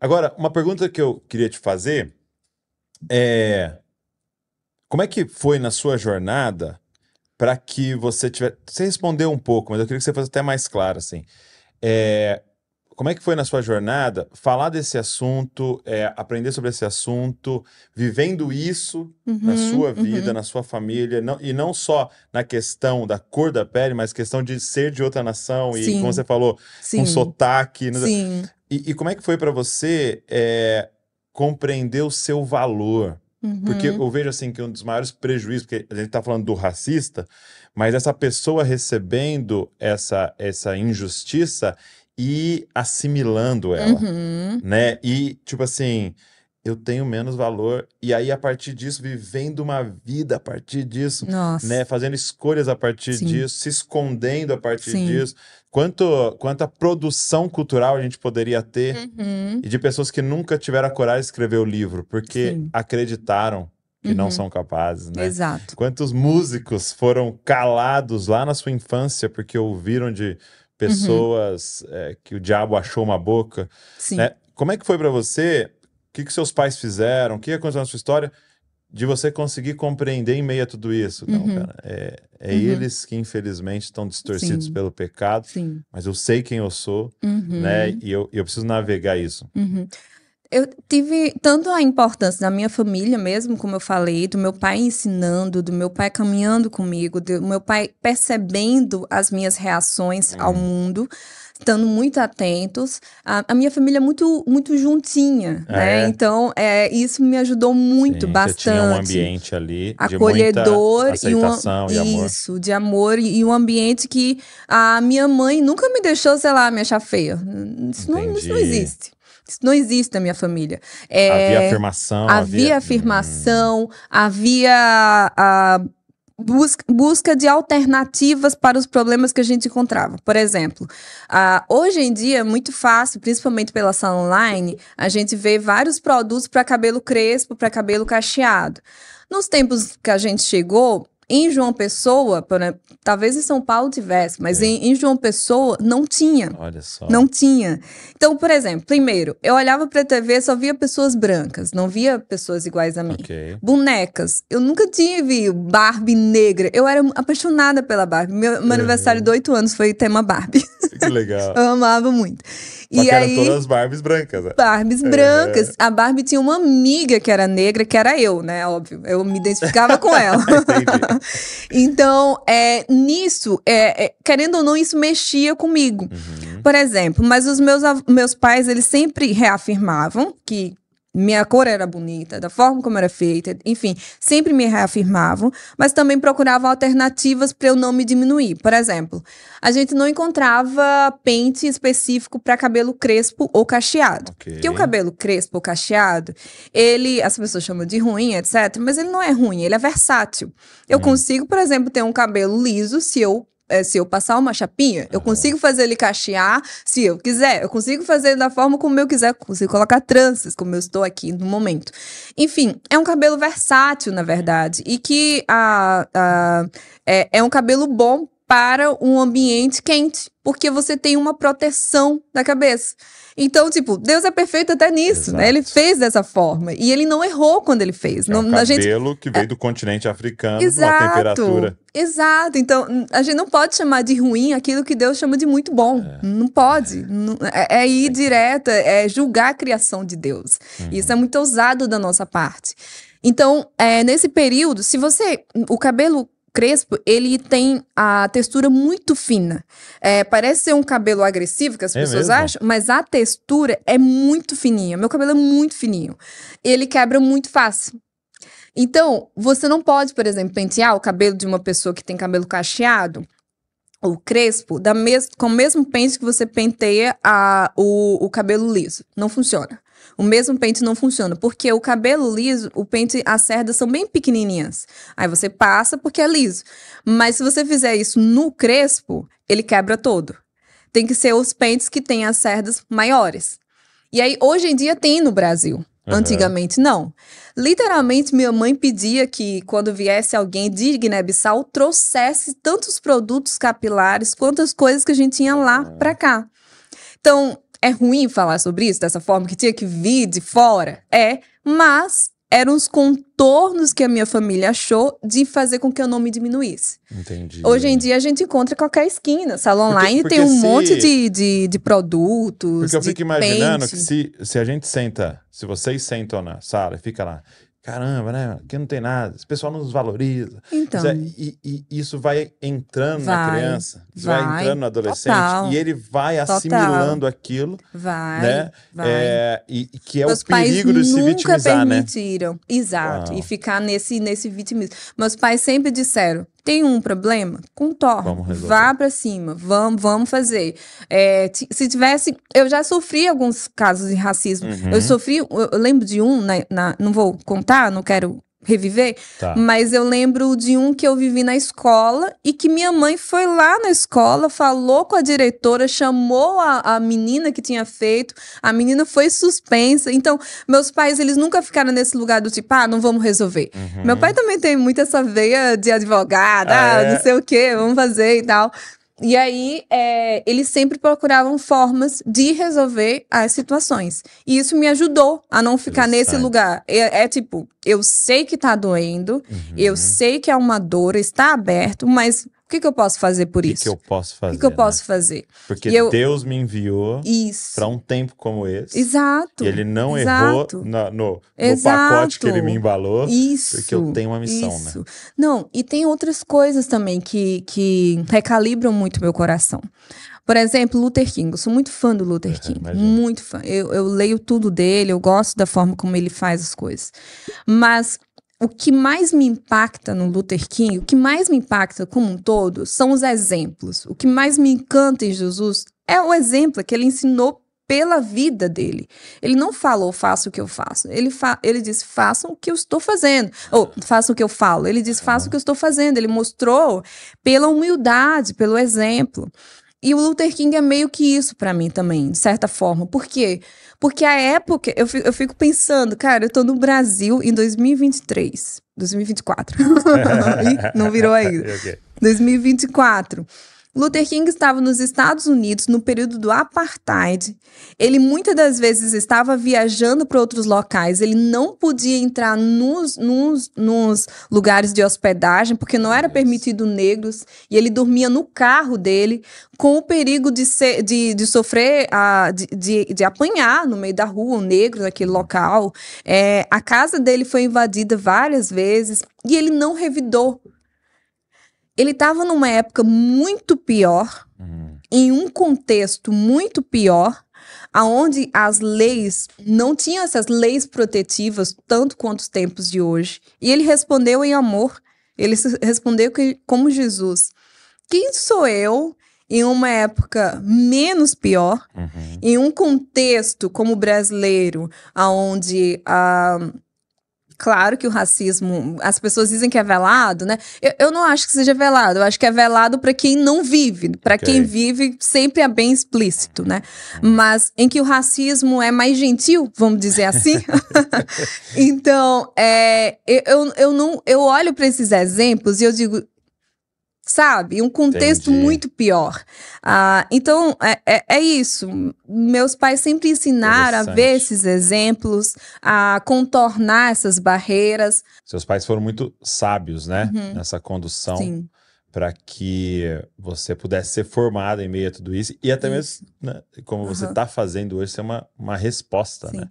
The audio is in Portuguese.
Agora, uma pergunta que eu queria te fazer é... Como é que foi na sua jornada para que você tivesse... Você respondeu um pouco, mas eu queria que você fosse até mais claro, assim. Como é que foi na sua jornada falar desse assunto, aprender sobre esse assunto, vivendo isso na sua vida, na sua família, e não só na questão da cor da pele, mas questão de ser de outra nação, e como você falou, com sotaque. Sim. E como é que foi para você compreender o seu valor? Porque eu vejo assim que um dos maiores prejuízos, porque a gente está falando do racista, mas essa pessoa recebendo essa injustiça e assimilando ela, né? E, tipo assim, eu tenho menos valor. E aí, a partir disso, vivendo uma vida a partir disso, né? Fazendo escolhas a partir disso, se escondendo a partir disso. Quanta produção cultural a gente poderia ter e de pessoas que nunca tiveram a coragem de escrever o livro, porque acreditaram que não são capazes, né? Exato. Quantos músicos foram calados lá na sua infância porque ouviram de pessoas que o diabo achou uma boca. Né? Como é que foi para você? O que seus pais fizeram? O que aconteceu na sua história de você conseguir compreender em meio a tudo isso? Não, cara, eles que infelizmente estão distorcidos pelo pecado, mas eu sei quem eu sou, né? E eu preciso navegar isso. Eu tive tanto a importância da minha família mesmo, como eu falei, do meu pai ensinando, do meu pai caminhando comigo, do meu pai percebendo as minhas reações ao mundo, estando muito atentos. A minha família é muito juntinha, né? Então, isso me ajudou muito, bastante. Você tinha um ambiente ali acolhedor, de muita aceitação e amor. Isso, de amor e um ambiente que a minha mãe nunca me deixou, sei lá, me achar feia. Isso não existe. Isso não existe na minha família. Havia afirmação. Havia afirmação, havia busca de alternativas para os problemas que a gente encontrava. Por exemplo, hoje em dia é muito fácil, principalmente pela ação online, a gente vê vários produtos para cabelo crespo, para cabelo cacheado. Nos tempos que a gente chegou, em João Pessoa, talvez em São Paulo tivesse, mas em João Pessoa não tinha. Olha só. Não tinha. Então, por exemplo, primeiro, eu olhava pra TV, só via pessoas brancas, não via pessoas iguais a mim. Bonecas. Eu nunca tive Barbie negra. Eu era apaixonada pela Barbie. Meu aniversário de 8 anos foi tema Barbie. Que legal. Eu amava muito. Só que eram todas Barbies brancas. Barbies brancas. A Barbie tinha uma amiga que era negra, que era eu, né? Óbvio. Eu me identificava com ela. Então, nisso, querendo ou não, isso mexia comigo. Por exemplo, mas os meus pais, eles sempre reafirmavam que minha cor era bonita, da forma como era feita, enfim, sempre me reafirmavam, mas também procuravam alternativas para eu não me diminuir. Por exemplo, a gente não encontrava pente específico para cabelo crespo ou cacheado. Porque o cabelo crespo ou cacheado, as pessoas chamam de ruim, etc., mas ele não é ruim, ele é versátil. Eu consigo, por exemplo, ter um cabelo liso se eu passar uma chapinha, eu consigo fazer ele cachear se eu quiser. Eu consigo fazer da forma como eu quiser. Eu consigo colocar tranças, como eu estou aqui no momento. Enfim, é um cabelo versátil, na verdade. E que é um cabelo bom para um ambiente quente, porque você tem uma proteção da cabeça. Então, tipo, Deus é perfeito até nisso, né? Ele fez dessa forma. E ele não errou quando ele fez. É um cabelo que veio do continente africano, uma temperatura. Exato. Então, a gente não pode chamar de ruim aquilo que Deus chama de muito bom. Não pode. É ir direto, é julgar a criação de Deus. Isso é muito ousado da nossa parte. Então, nesse período, o cabelo crespo, ele tem a textura muito fina. Parece ser um cabelo agressivo, que as pessoas acham, mas a textura é muito fininha. Meu cabelo é muito fininho. Ele quebra muito fácil. Então, você não pode, por exemplo, pentear o cabelo de uma pessoa que tem cabelo cacheado ou crespo com o mesmo pente que você penteia o cabelo liso. Não funciona. O mesmo pente não funciona, porque o cabelo liso, as cerdas são bem pequenininhas. Aí você passa porque é liso. Mas se você fizer isso no crespo, ele quebra todo. Tem que ser os pentes que têm as cerdas maiores. E aí, hoje em dia, tem no Brasil. Antigamente, não. Literalmente, minha mãe pedia que, quando viesse alguém de Guiné-Bissau, trouxesse tantos produtos capilares quanto as coisas que a gente tinha lá pra cá. Então, É ruim falar sobre isso dessa forma, que tinha que vir de fora? Mas eram os contornos que a minha família achou de fazer com que eu não me diminuísse. Entendi. Hoje em dia a gente encontra em qualquer esquina. Salão online tem um monte de produtos. Porque eu fico imaginando pente. que se a gente senta, se vocês sentam na sala e fica lá, caramba, né? Aqui não tem nada, esse pessoal não nos valoriza. Então. E isso vai entrando na criança, isso vai entrando no adolescente, total, e ele vai assimilando aquilo. Né? E que é Meus o perigo de se vitimizar, né? Nunca permitiram, exato, Uau. e ficar nesse vitimismo. Meus pais sempre disseram, tem um problema? Contorna, vá pra cima, vamos fazer. Se tivesse, eu já sofri alguns casos de racismo. Eu lembro de um, não vou contar, não quero reviver, mas eu lembro de um que eu vivi na escola e que minha mãe foi lá na escola, falou com a diretora, chamou a menina que tinha feito, a menina foi suspensa. Então, meus pais, eles nunca ficaram nesse lugar do tipo, não vamos resolver. Meu pai também tem muito essa veia de advogado, não sei o quê, vamos fazer e tal. E aí, eles sempre procuravam formas de resolver as situações. E isso me ajudou a não ficar nesse lugar. Tipo, eu sei que tá doendo, eu sei que é uma dor, está aberto, mas o que eu posso fazer por isso? O que eu posso fazer? O que eu posso fazer? Porque Deus me enviou para um tempo como esse. Exato. E ele não errou no pacote que ele me embalou. Isso. Porque eu tenho uma missão, né? Não, e tem outras coisas também que recalibram muito meu coração. Por exemplo, Luther King. Eu sou muito fã do Luther King. Muito fã. Eu leio tudo dele, eu gosto da forma como ele faz as coisas. Mas o que mais me impacta no Luther King, o que mais me impacta como um todo, são os exemplos. O que mais me encanta em Jesus é o exemplo que ele ensinou pela vida dele. Ele não falou, faça o que eu faço. Ele disse, façam o que eu estou fazendo. Ou, façam o que eu falo. Ele disse, façam o que eu estou fazendo. Ele mostrou pela humildade, pelo exemplo. E o Luther King é meio que isso pra mim também, de certa forma. Por quê? Porque a época, eu fico pensando, cara, eu tô no Brasil em 2023, 2024. Não virou ainda. 2024. Luther King estava nos Estados Unidos no período do Apartheid. Ele muitas das vezes estava viajando para outros locais. Ele não podia entrar nos lugares de hospedagem, porque não era permitido negros. E ele dormia no carro dele, com o perigo de sofrer, de apanhar no meio da rua, um negro naquele local. A casa dele foi invadida várias vezes e ele não revidou. Ele estava numa época muito pior, em um contexto muito pior, onde as leis não tinham essas leis protetivas tanto quanto os tempos de hoje. E ele respondeu em amor, ele respondeu como Jesus. Quem sou eu em uma época menos pior, em um contexto como o brasileiro, onde claro que o racismo, as pessoas dizem que é velado, né? Eu não acho que seja velado, eu acho que é velado para quem não vive. Para quem vive, sempre é bem explícito, né? Mas em que o racismo é mais gentil, vamos dizer assim. Então, eu olho para esses exemplos e eu digo, sabe? Um contexto muito pior. Então, é isso. Meus pais sempre ensinaram a ver esses exemplos, a contornar essas barreiras. Seus pais foram muito sábios, né? Nessa condução. Sim. Para que você pudesse ser formada em meio a tudo isso. E até mesmo, né, como você está fazendo hoje, ser uma resposta, né?